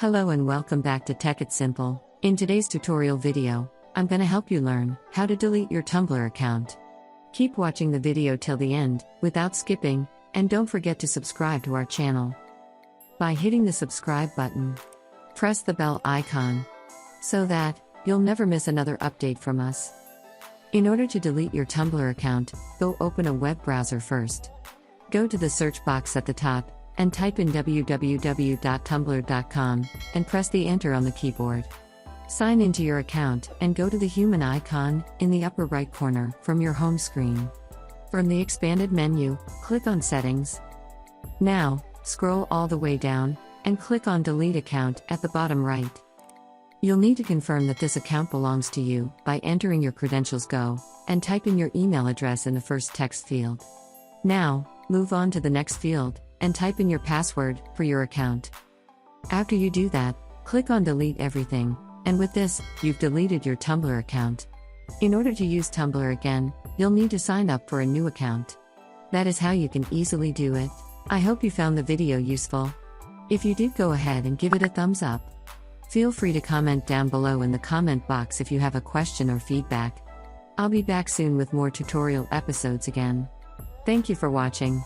Hello and welcome back to Tech It Simple. In today's tutorial video, I'm gonna help you learn how to delete your Tumblr account. Keep watching the video till the end, without skipping, and don't forget to subscribe to our channel. By hitting the subscribe button, press the bell icon, so that you'll never miss another update from us. In order to delete your Tumblr account, go open a web browser first. Go to the search box at the top, and type in www.tumblr.com, and press the enter on the keyboard. Sign into your account, and go to the human icon, in the upper right corner, from your home screen. From the expanded menu, click on Settings. Now, scroll all the way down, and click on Delete Account at the bottom right. You'll need to confirm that this account belongs to you, by entering your credentials and type in your email address in the first text field. Now, move on to the next field, and type in your password for your account. After you do that, click on Delete Everything, and with this, you've deleted your Tumblr account. In order to use Tumblr again, you'll need to sign up for a new account. That is how you can easily do it. I hope you found the video useful. If you did, go ahead and give it a thumbs up. Feel free to comment down below in the comment box if you have a question or feedback. I'll be back soon with more tutorial episodes again. Thank you for watching.